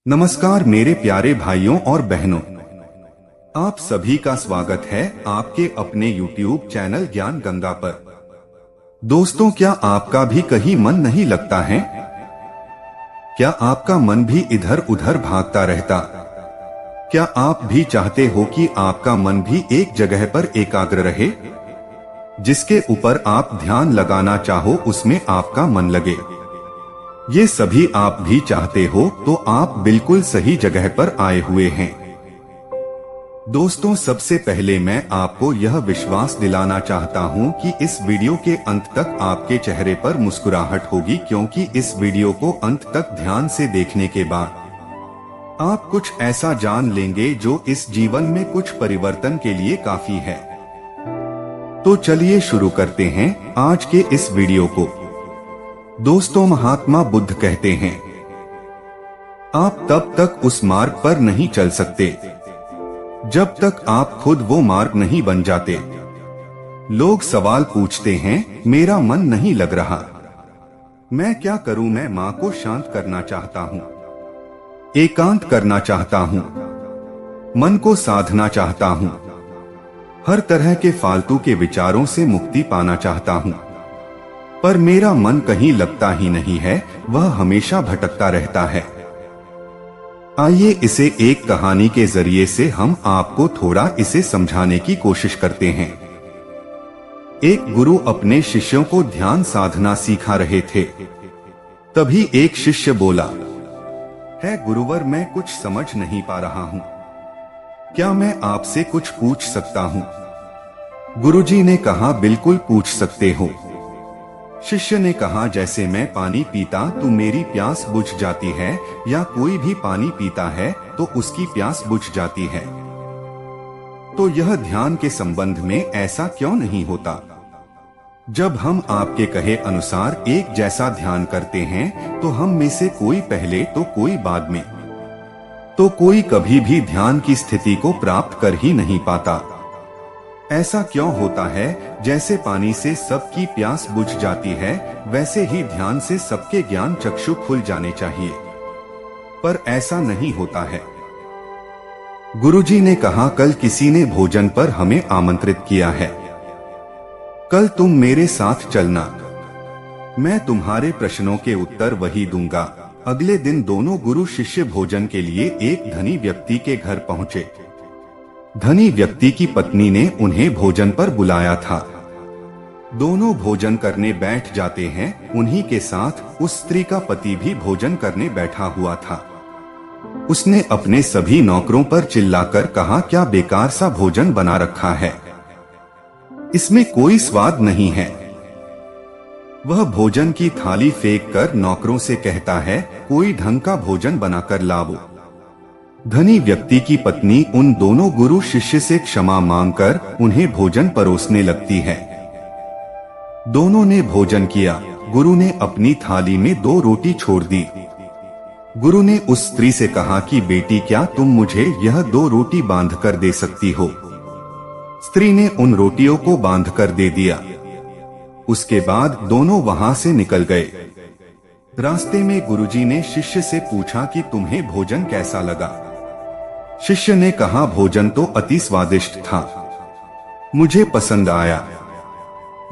नमस्कार मेरे प्यारे भाइयों और बहनों, आप सभी का स्वागत है आपके अपने YouTube चैनल ज्ञान गंगा पर। दोस्तों, क्या आपका भी कहीं मन नहीं लगता है? क्या आपका मन भी इधर उधर भागता रहता? क्या आप भी चाहते हो कि आपका मन भी एक जगह पर एकाग्र रहे? जिसके ऊपर आप ध्यान लगाना चाहो उसमें आपका मन लगे। ये सभी आप भी चाहते हो तो आप बिल्कुल सही जगह पर आए हुए हैं। दोस्तों, सबसे पहले मैं आपको यह विश्वास दिलाना चाहता हूं कि इस वीडियो के अंत तक आपके चेहरे पर मुस्कुराहट होगी, क्योंकि इस वीडियो को अंत तक ध्यान से देखने के बाद आप कुछ ऐसा जान लेंगे जो इस जीवन में कुछ परिवर्तन के लिए काफी है। तो चलिए शुरू करते हैं आज के इस वीडियो को। दोस्तों, महात्मा बुद्ध कहते हैं, आप तब तक उस मार्ग पर नहीं चल सकते जब तक आप खुद वो मार्ग नहीं बन जाते। लोग सवाल पूछते हैं, मेरा मन नहीं लग रहा, मैं क्या करूं? मैं मां को शांत करना चाहता हूं, एकांत करना चाहता हूं, मन को साधना चाहता हूं, हर तरह के फालतू के विचारों से मुक्ति पाना चाहता हूं, पर मेरा मन कहीं लगता ही नहीं है, वह हमेशा भटकता रहता है। आइए इसे एक कहानी के जरिए से हम आपको थोड़ा इसे समझाने की कोशिश करते हैं। एक गुरु अपने शिष्यों को ध्यान साधना सिखा रहे थे। तभी एक शिष्य बोला, है गुरुवर, मैं कुछ समझ नहीं पा रहा हूँ, क्या मैं आपसे कुछ पूछ सकता हूँ? गुरुजी ने कहा, बिल्कुल पूछ सकते हो। शिष्य ने कहा, जैसे मैं पानी पीता तो मेरी प्यास बुझ जाती है, या कोई भी पानी पीता है तो उसकी प्यास बुझ जाती है, तो यह ध्यान के संबंध में ऐसा क्यों नहीं होता? जब हम आपके कहे अनुसार एक जैसा ध्यान करते हैं तो हम में से कोई पहले तो कोई बाद में, तो कोई कभी भी ध्यान की स्थिति को प्राप्त कर ही नहीं पाता। ऐसा क्यों होता है? जैसे पानी से सबकी प्यास बुझ जाती है, वैसे ही ध्यान से सबके ज्ञान चक्षु खुल जाने चाहिए, पर ऐसा नहीं होता है। गुरुजी ने कहा, कल किसी ने भोजन पर हमें आमंत्रित किया है, कल तुम मेरे साथ चलना, मैं तुम्हारे प्रश्नों के उत्तर वही दूंगा। अगले दिन दोनों गुरु शिष्य भोजन के लिए एक धनी व्यक्ति के घर पहुंचे। धनी व्यक्ति की पत्नी ने उन्हें भोजन पर बुलाया था। दोनों भोजन करने बैठ जाते हैं। उन्हीं के साथ उस स्त्री का पति भी भोजन करने बैठा हुआ था। उसने अपने सभी नौकरों पर चिल्लाकर कहा, क्या बेकार सा भोजन बना रखा है, इसमें कोई स्वाद नहीं है। वह भोजन की थाली फेंक कर नौकरों से कहता है, कोई ढंग का भोजन बनाकर लाओ। धनी व्यक्ति की पत्नी उन दोनों गुरु शिष्य से क्षमा मांगकर उन्हें भोजन परोसने लगती है। दोनों ने भोजन किया। गुरु ने अपनी थाली में 2 रोटी छोड़ दी। गुरु ने उस स्त्री से कहा कि बेटी, क्या तुम मुझे यह 2 रोटी बांध कर दे सकती हो? स्त्री ने उन रोटियों को बांध कर दे दिया। उसके बाद दोनों वहां से निकल गए। रास्ते में गुरुजी ने शिष्य से पूछा कि तुम्हें भोजन कैसा लगा? शिष्य ने कहा, भोजन तो अति स्वादिष्ट था, मुझे पसंद आया,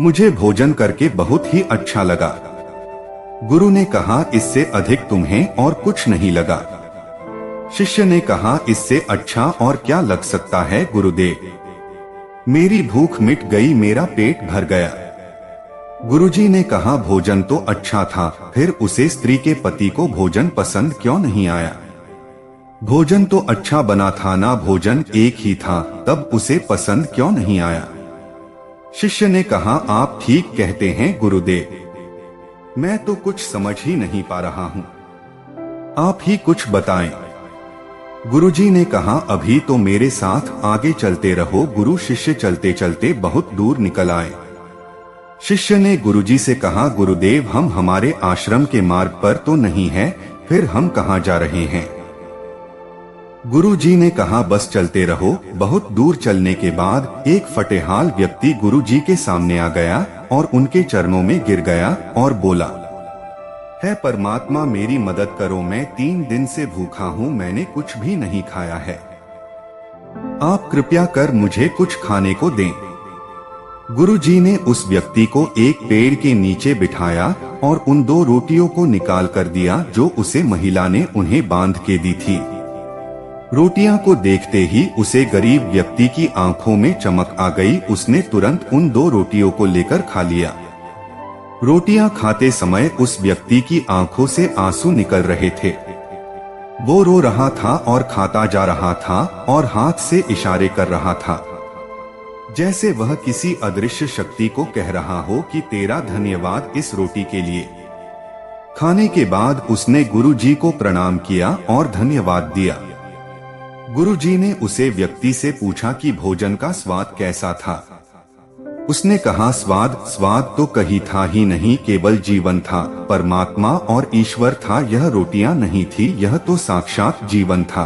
मुझे भोजन करके बहुत ही अच्छा लगा। गुरु ने कहा, इससे अधिक तुम्हें और कुछ नहीं लगा? शिष्य ने कहा, इससे अच्छा और क्या लग सकता है गुरुदेव, मेरी भूख मिट गई, मेरा पेट भर गया। गुरुजी ने कहा, भोजन तो अच्छा था, फिर उसे स्त्री के पति को भोजन पसंद क्यों नहीं आया? भोजन तो अच्छा बना था ना, भोजन एक ही था, तब उसे पसंद क्यों नहीं आया? शिष्य ने कहा, आप ठीक कहते हैं गुरुदेव, मैं तो कुछ समझ ही नहीं पा रहा हूँ, आप ही कुछ बताएं। गुरुजी ने कहा, अभी तो मेरे साथ आगे चलते रहो। गुरु शिष्य चलते चलते बहुत दूर निकल आए। शिष्य ने गुरुजी से कहा, गुरुदेव, हम हमारे आश्रम के मार्ग पर तो नहीं हैं, फिर हम कहाँ जा रहे हैं? गुरुजी ने कहा, बस चलते रहो। बहुत दूर चलने के बाद एक फटेहाल व्यक्ति गुरुजी के सामने आ गया और उनके चरणों में गिर गया और बोला, है परमात्मा मेरी मदद करो, मैं 3 दिन से भूखा हूँ, मैंने कुछ भी नहीं खाया है। आप कृपया कर मुझे कुछ खाने को दें। गुरुजी ने उस व्यक्ति को एक पेड़ के नीचे बिठाया और उन 2 रोटियों को निकाल कर दिया जो उसे महिला ने उन्हें बांध के दी थी। रोटियां को देखते ही उसे गरीब व्यक्ति की आंखों में चमक आ गई। उसने तुरंत उन 2 रोटियों को लेकर खा लिया। रोटियां खाते समय उस व्यक्ति की आंखों से आंसू निकल रहे थे। वो रो रहा था और खाता जा रहा था और हाथ से इशारे कर रहा था, जैसे वह किसी अदृश्य शक्ति को कह रहा हो कि तेरा धन्यवाद इस रोटी के लिए। खाने के बाद उसने गुरुजी को प्रणाम किया और धन्यवाद दिया। गुरुजी ने उसे व्यक्ति से पूछा कि भोजन का स्वाद कैसा था। उसने कहा, स्वाद तो कहीं था ही नहीं, केवल जीवन था, परमात्मा और ईश्वर था। यह रोटियां नहीं थी, यह तो साक्षात जीवन था।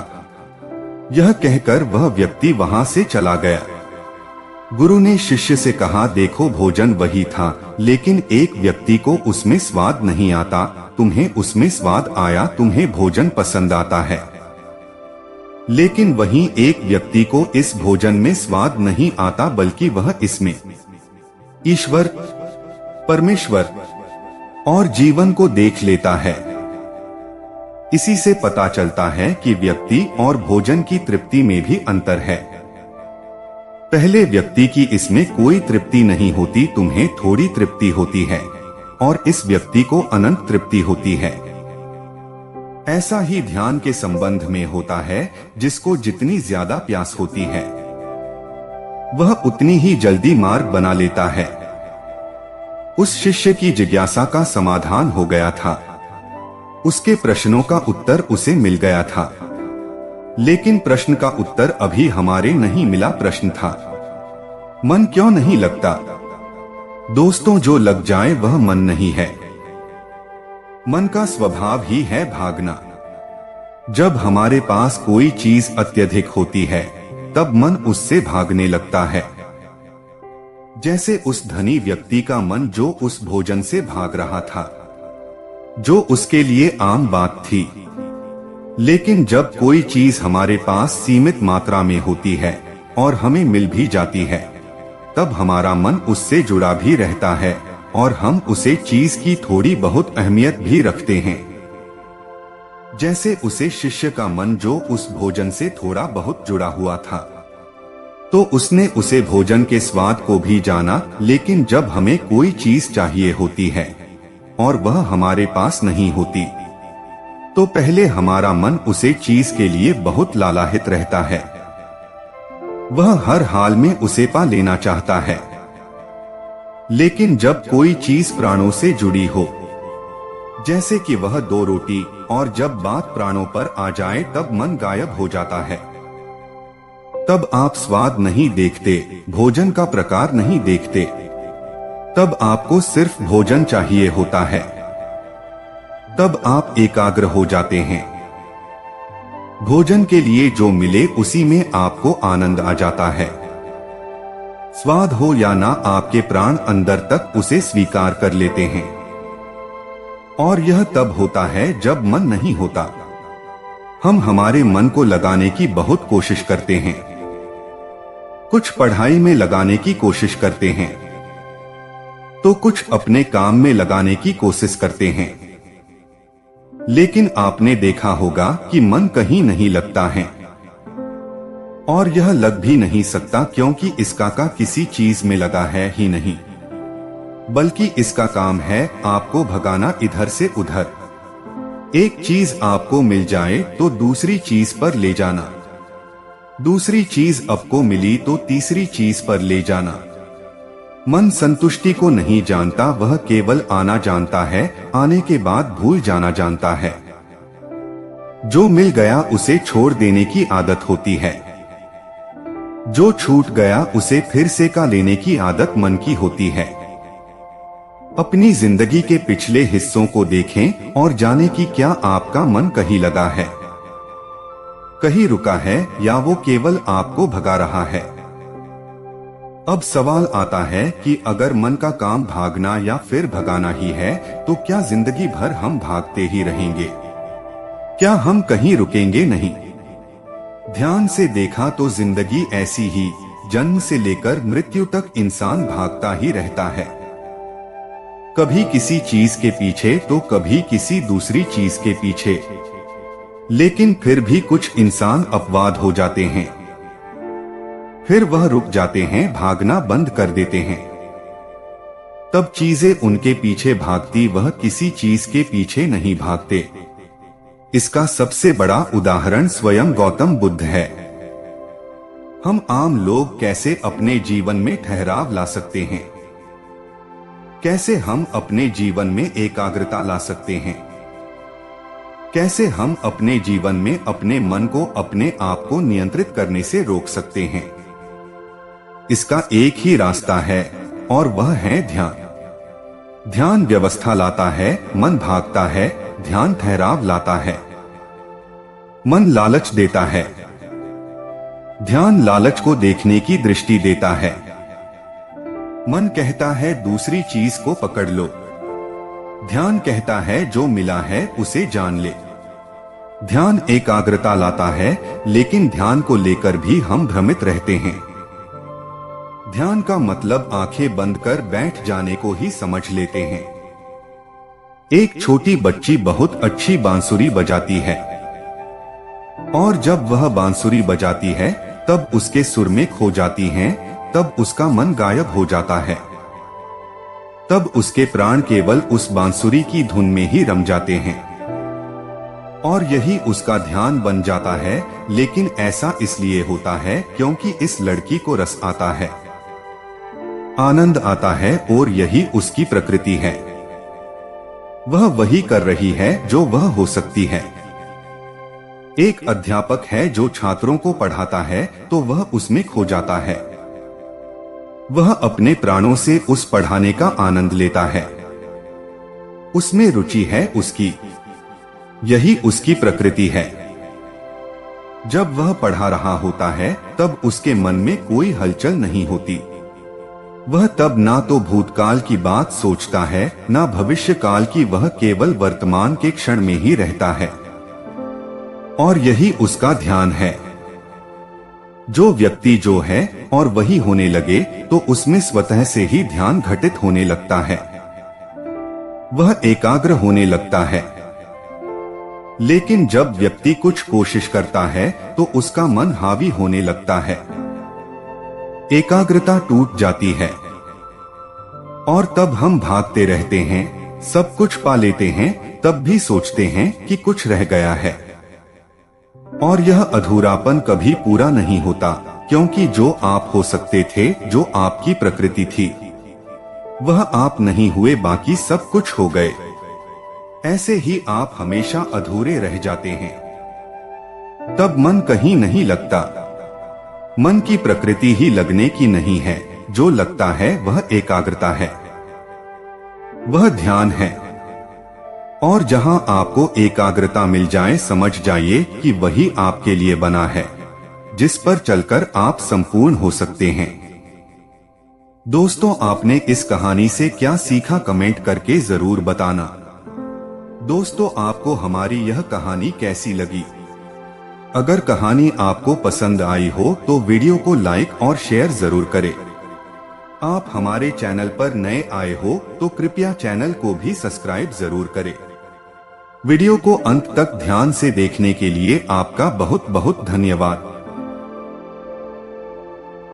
यह कहकर वह व्यक्ति वहां से चला गया। गुरु ने शिष्य से कहा, देखो भोजन वही था, लेकिन एक व्यक्ति को उसमें स्वाद नहीं आता। तुम्हें उसमें स्वाद आया, तुम्हें भोजन पसंद आता है, लेकिन वहीं एक व्यक्ति को इस भोजन में स्वाद नहीं आता, बल्कि वह इसमें ईश्वर, परमेश्वर और जीवन को देख लेता है। इसी से पता चलता है कि व्यक्ति और भोजन की तृप्ति में भी अंतर है। पहले व्यक्ति की इसमें कोई तृप्ति नहीं होती, तुम्हें थोड़ी तृप्ति होती है, और इस व्यक्ति को अनंत तृप्ति होती है। ऐसा ही ध्यान के संबंध में होता है, जिसको जितनी ज्यादा प्यास होती है वह उतनी ही जल्दी मार्ग बना लेता है। उस शिष्य की जिज्ञासा का समाधान हो गया था। उसके प्रश्नों का उत्तर उसे मिल गया था, लेकिन प्रश्न का उत्तर अभी हमारे नहीं मिला। प्रश्न था, मन क्यों नहीं लगता? दोस्तों, जो लग जाए वह मन नहीं है। मन का स्वभाव ही है भागना। जब हमारे पास कोई चीज अत्यधिक होती है, तब मन उससे भागने लगता है। जैसे उस धनी व्यक्ति का मन जो उस भोजन से भाग रहा था, जो उसके लिए आम बात थी। लेकिन जब कोई चीज हमारे पास सीमित मात्रा में होती है और हमें मिल भी जाती है, तब हमारा मन उससे जुड़ा भी रहता है और हम उसे चीज की थोड़ी बहुत अहमियत भी रखते हैं। जैसे उसे शिष्य का मन जो उस भोजन से थोड़ा बहुत जुड़ा हुआ था, तो उसने उसे भोजन के स्वाद को भी जाना। लेकिन जब हमें कोई चीज चाहिए होती है और वह हमारे पास नहीं होती, तो पहले हमारा मन उसे चीज के लिए बहुत लालायित रहता है। वह हर हाल में उसे पा लेना चाहता है। लेकिन जब कोई चीज प्राणों से जुड़ी हो, जैसे कि वह 2 रोटी, और जब बात प्राणों पर आ जाए, तब मन गायब हो जाता है। तब आप स्वाद नहीं देखते, भोजन का प्रकार नहीं देखते, तब आपको सिर्फ भोजन चाहिए होता है। तब आप एकाग्र हो जाते हैं। भोजन के लिए जो मिले उसी में आपको आनंद आ जाता है। स्वाद हो या ना, आपके प्राण अंदर तक उसे स्वीकार कर लेते हैं। और यह तब होता है जब मन नहीं होता। हम हमारे मन को लगाने की बहुत कोशिश करते हैं। कुछ पढ़ाई में लगाने की कोशिश करते हैं, तो कुछ अपने काम में लगाने की कोशिश करते हैं। लेकिन आपने देखा होगा कि मन कहीं नहीं लगता है, और यह लग भी नहीं सकता, क्योंकि इसका का किसी चीज में लगा है ही नहीं, बल्कि इसका काम है आपको भगाना इधर से उधर। एक चीज आपको मिल जाए तो दूसरी चीज पर ले जाना, दूसरी चीज आपको मिली तो तीसरी चीज पर ले जाना। मन संतुष्टि को नहीं जानता, वह केवल आना जानता है, आने के बाद भूल जाना जानता है। जो मिल गया उसे छोड़ देने की आदत होती है, जो छूट गया उसे फिर से का लेने की आदत मन की होती है। अपनी जिंदगी के पिछले हिस्सों को देखें और जानें कि क्या आपका मन कहीं लगा है, कहीं रुका है, या वो केवल आपको भगा रहा है। अब सवाल आता है कि अगर मन का काम भागना या फिर भगाना ही है तो क्या जिंदगी भर हम भागते ही रहेंगे? क्या हम कहीं रुकेंगे नहीं? ध्यान से देखा तो जिंदगी ऐसी ही, जन्म से लेकर मृत्यु तक इंसान भागता ही रहता है। कभी किसी चीज के पीछे तो कभी किसी दूसरी चीज के पीछे, लेकिन फिर भी कुछ इंसान अपवाद हो जाते हैं। फिर वह रुक जाते हैं, भागना बंद कर देते हैं। तब चीजें उनके पीछे भागती, वह किसी चीज के पीछे नहीं भागते। इसका सबसे बड़ा उदाहरण स्वयं गौतम बुद्ध है। हम आम लोग कैसे अपने जीवन में ठहराव ला सकते हैं? कैसे हम अपने जीवन में एकाग्रता ला सकते हैं? कैसे हम अपने जीवन में अपने मन को, अपने आप को नियंत्रित करने से रोक सकते हैं? इसका एक ही रास्ता है और वह है ध्यान। ध्यान व्यवस्था लाता है, मन भागता है, ध्यान ठहराव लाता है। मन लालच देता है, ध्यान लालच को देखने की दृष्टि देता है। मन कहता है दूसरी चीज को पकड़ लो, ध्यान कहता है जो मिला है उसे जान ले। ध्यान एकाग्रता लाता है, लेकिन ध्यान को लेकर भी हम भ्रमित रहते हैं। ध्यान का मतलब आंखें बंद कर बैठ जाने को ही समझ लेते हैं। एक छोटी बच्ची बहुत अच्छी बांसुरी बजाती है और जब वह बांसुरी बजाती है तब उसके सुर में खो जाती हैं, तब उसका मन गायब हो जाता है। तब उसके प्राण केवल उस बांसुरी की धुन में ही रम जाते हैं और यही उसका ध्यान बन जाता है। लेकिन ऐसा इसलिए होता है क्योंकि इस लड़की को रस आता है, आनंद आता है और यही उसकी प्रकृति है। वह वही कर रही है जो वह हो सकती है। एक अध्यापक है जो छात्रों को पढ़ाता है तो वह उसमें खो जाता है। वह अपने प्राणों से उस पढ़ाने का आनंद लेता है, उसमें रुचि है उसकी, यही उसकी प्रकृति है। जब वह पढ़ा रहा होता है तब उसके मन में कोई हलचल नहीं होती। वह तब ना तो भूतकाल की बात सोचता है ना भविष्य काल की, वह केवल वर्तमान के क्षण में ही रहता है और यही उसका ध्यान है। जो व्यक्ति जो है और वही होने लगे तो उसमें स्वतः से ही ध्यान घटित होने लगता है, वह एकाग्र होने लगता है। लेकिन जब व्यक्ति कुछ कोशिश करता है तो उसका मन हावी होने लगता है, एकाग्रता टूट जाती है और तब हम भागते रहते हैं, सब कुछ पा लेते हैं, तब भी सोचते हैं कि कुछ रह गया है और यह अधूरापन कभी पूरा नहीं होता, क्योंकि जो आप हो सकते थे, जो आपकी प्रकृति थी, वह आप नहीं हुए, बाकी सब कुछ हो गए। ऐसे ही आप हमेशा अधूरे रह जाते हैं। तब मन कहीं नहीं लगता। मन की प्रकृति ही लगने की नहीं है, जो लगता है वह एकाग्रता है, वह ध्यान है। और जहां आपको एकाग्रता मिल जाए, समझ जाइए कि वही आपके लिए बना है, जिस पर चलकर आप संपूर्ण हो सकते हैं। दोस्तों, आपने इस कहानी से क्या सीखा, कमेंट करके जरूर बताना। दोस्तों, आपको हमारी यह कहानी कैसी लगी? अगर कहानी आपको पसंद आई हो तो वीडियो को लाइक और शेयर जरूर करें। आप हमारे चैनल पर नए आए हो तो कृपया चैनल को भी सब्सक्राइब जरूर करें। वीडियो को अंत तक ध्यान से देखने के लिए आपका बहुत बहुत धन्यवाद।